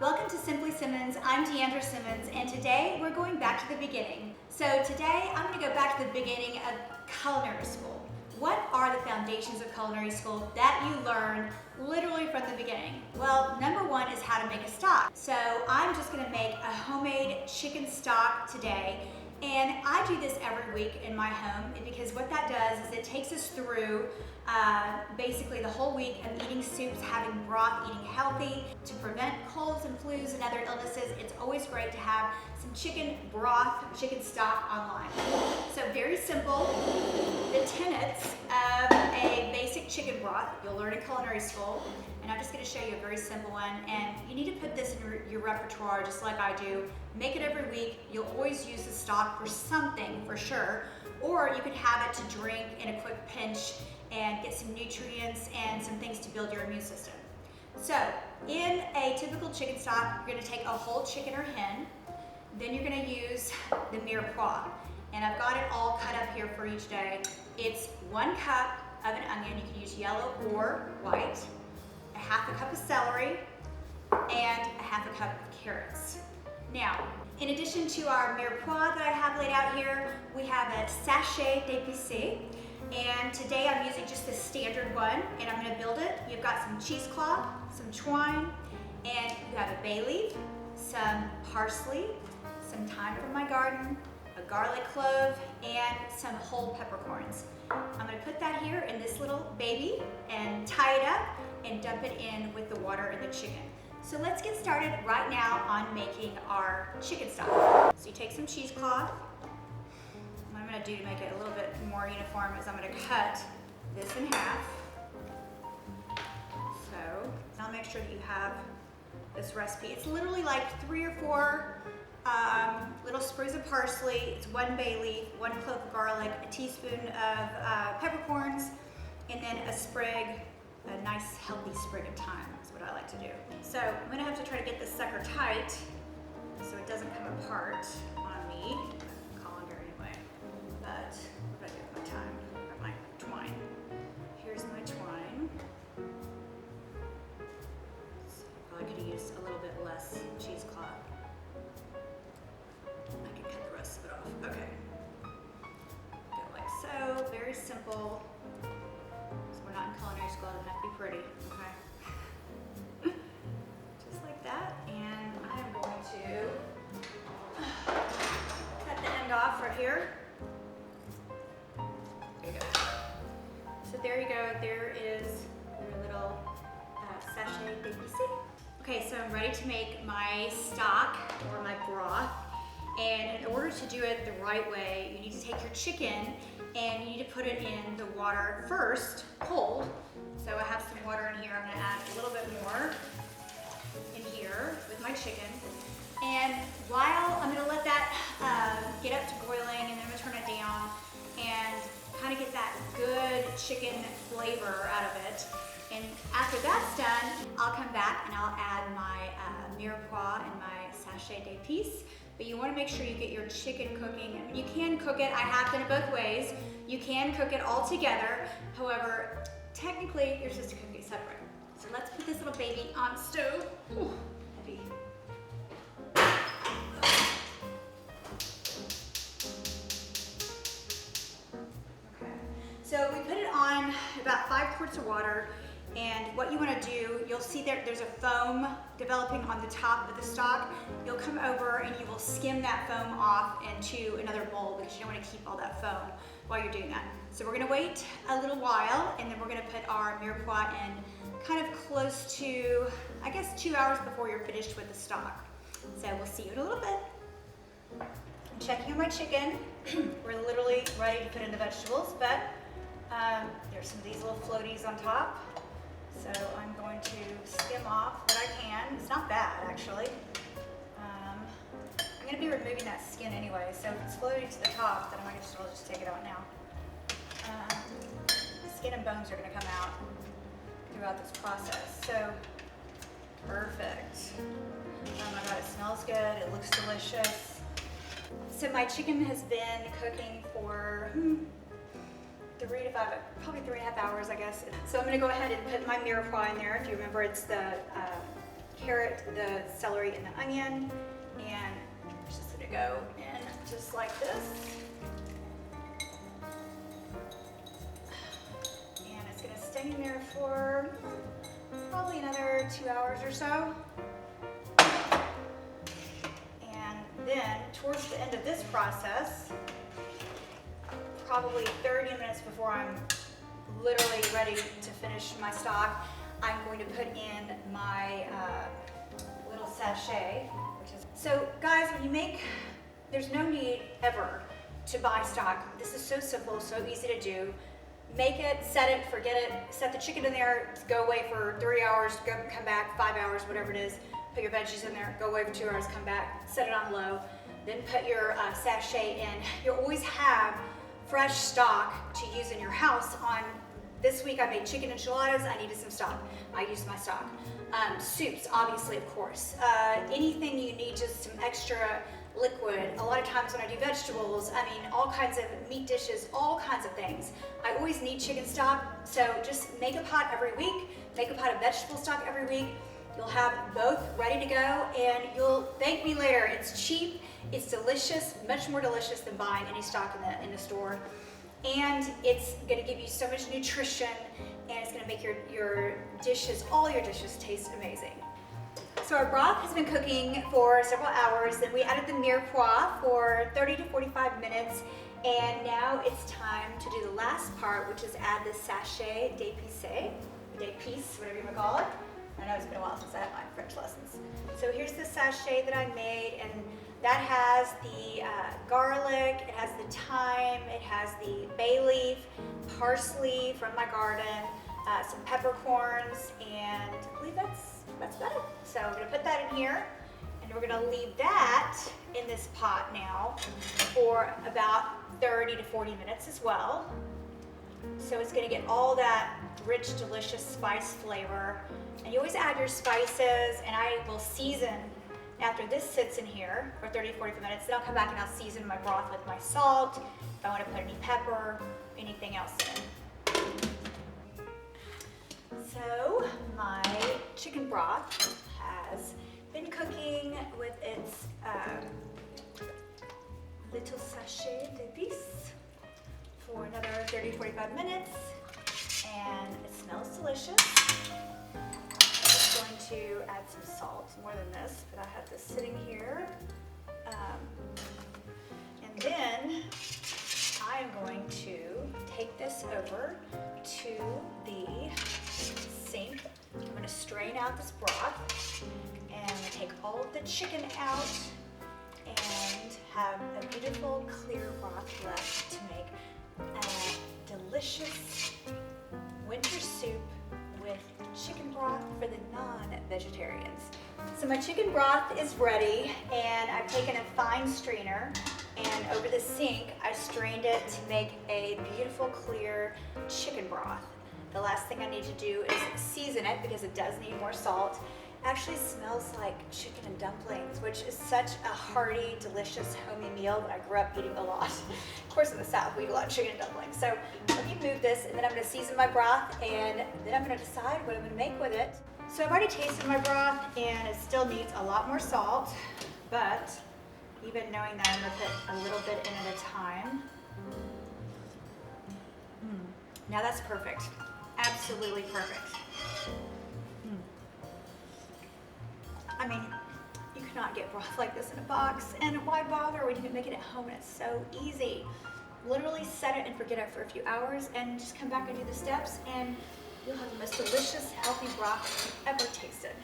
Welcome to Simply Simmons. I'm Deandra Simmons, and today we're going back to the beginning. So today I'm going to go back to the beginning of culinary school. What are the foundations of culinary school that you learn literally from the beginning? Well, number one is how to make a stock. So I'm just going to make a homemade chicken stock today. And I do this every week in my home because what that does is it takes us through basically the whole week of eating soups, having broth, eating healthy to prevent colds and flus and other illnesses. It's always great to have some chicken broth, chicken stock online. So very simple. The tenets of a basic chicken broth you'll learn in culinary school, and I'm just going to show you a very simple one. And you need to put this in your repertoire just like I do. Make it every week. You'll always use the stock for something for sure, or you could have it to drink in a quick pinch and get some nutrients and some things to build your immune system. So in a typical chicken stock, you're going to take a whole chicken or hen. Then you're going to use the mirepoix. And I've got it all cut up here for each day. It's 1 cup of an onion. You can use yellow or white, a half a cup of celery, and a half a cup of carrots. Now, in addition to our mirepoix that I have laid out here, we have a sachet d'épices. And today I'm using just the standard one, and I'm going to build it. You've got some cheesecloth, some twine, and you have a bay leaf, some parsley, some thyme from my garden, a garlic clove, and some whole peppercorns. I'm going to put that here in this little baby and tie it up and dump it in with the water and the chicken. So let's get started right now on making our chicken stock. So you take some cheesecloth. What I'm going to do to make it a little bit more uniform is I'm going to cut this in half. So I'll make sure that you have this recipe. It's literally like 3 or 4 little sprigs of parsley, it's 1 bay leaf, 1 clove of garlic, a teaspoon of peppercorns, and then a nice healthy sprig of thyme is what I like to do. So I'm gonna have to try to get this sucker tight so it doesn't come apart on me. Colander anyway. But what do I do with my thyme? Or my twine. Here's my twine. So probably could have used a little bit less cheesecloth. I can cut the rest of it off. Okay. Go like so. Very simple. So we're not in culinary school. It doesn't have to be pretty. Okay. Just like that. And I am going to cut the end off right here. There you go. So there you go. There is your little sachet d'épices. Okay, so I'm ready to make my stock or my broth. And in order to do it the right way, you need to take your chicken and you need to put it in the water first, cold. So I have some water in here. I'm gonna add a little bit more in here with my chicken. And while I'm gonna let that get up to boiling, and then I'm gonna turn it down and kind of get that good chicken flavor out of it. And after that's done, I'll come back and I'll add my mirepoix and my sachet d'épices. But you want to make sure you get your chicken cooking. I mean, you can cook it, I have done it both ways. You can cook it all together. However, technically, you're supposed to cook it separate. So let's put this little baby on the stove. Ooh, heavy. Okay. So we put it on about 5 quarts of water. And what you want to do, you'll see there's a foam developing on the top of the stock. You'll come over and you will skim that foam off into another bowl because you don't want to keep all that foam while you're doing that. So we're going to wait a little while, and then we're going to put our mirepoix in kind of close to, I guess, 2 hours before you're finished with the stock. So we'll see you in a little bit. I'm checking on my chicken. We're literally ready to put in the vegetables, but there's some of these little floaties on top. So I'm going to skim off what I can. It's not bad, actually. I'm going to be removing that skin anyway, so if it's floating to the top, then I might as well just take it out now. Skin and bones are going to come out throughout this process. So, perfect. Oh my God, it smells good. It looks delicious. So my chicken has been cooking for 3 to 5, probably 3.5 hours, I guess. So I'm gonna go ahead and put my mirepoix in there. If you remember, it's the carrot, the celery, and the onion. And it's just gonna go in just like this. And it's gonna stay in there for probably another 2 hours or so. And then towards the end of this process, probably 30 minutes before I'm literally ready to finish my stock, I'm going to put in my little sachet. So guys, when you make, there's no need ever to buy stock. This is so simple, so easy to do. Make it, set it, forget it, set the chicken in there, go away for 3 hours, come back, 5 hours, whatever it is. Put your veggies in there, go away for 2 hours, come back, set it on low. Then put your sachet in. You'll always have fresh stock to use in your house. On this week I made chicken enchiladas, I needed some stock. I used my stock. Soups, obviously, of course. Anything you need, just some extra liquid. A lot of times when I do vegetables, I mean, all kinds of meat dishes, all kinds of things. I always need chicken stock, so just make a pot every week, make a pot of vegetable stock every week. You'll have both ready to go, and you'll thank me later. It's cheap, it's delicious, much more delicious than buying any stock in the store. And it's gonna give you so much nutrition, and it's gonna make your dishes, all your dishes, taste amazing. So our broth has been cooking for several hours, then we added the mirepoix for 30 to 45 minutes, and now it's time to do the last part, which is add the sachet d'épices, whatever you want to call it. I know it's been a while since I had my French lessons. So here's the sachet that I made, and that has the garlic, it has the thyme, it has the bay leaf, parsley from my garden, some peppercorns, and I believe that's about it. So I'm gonna put that in here, and we're gonna leave that in this pot now for about 30 to 40 minutes as well. So it's gonna get all that rich, delicious spice flavor. And you always add your spices, and I will season after this sits in here for 30 to 45 minutes. Then I'll come back and I'll season my broth with my salt, if I wanna put any pepper, anything else in. So my chicken broth has been cooking with its little sachet d'épices for another 30 to 45 minutes, and it smells delicious. I'm just going to add some salt, more than this, but I have this sitting here. And then I'm going to take this over to the sink. I'm going to strain out this broth, and I'm going to take all of the chicken out and have a beautiful clear broth left to make a delicious winter soup with chicken broth for the non-vegetarians. So my chicken broth is ready, and I've taken a fine strainer, and over the sink I strained it to make a beautiful clear chicken broth. The last thing I need to do is season it, because it does need more salt. It actually smells like chicken and dumplings, which is such a hearty, delicious, homey meal that I grew up eating a lot. Of course, in the South, we eat a lot of chicken and dumplings. So let me move this, and then I'm gonna season my broth, and then I'm gonna decide what I'm gonna make with it. So I've already tasted my broth, and it still needs a lot more salt, but even knowing that, I'm gonna put a little bit in at a time. Now that's perfect. Absolutely perfect. I mean, you cannot get broth like this in a box, and why bother when you can make it at home and it's so easy. Literally set it and forget it for a few hours, and just come back and do the steps, and you'll have the most delicious, healthy broth you've ever tasted.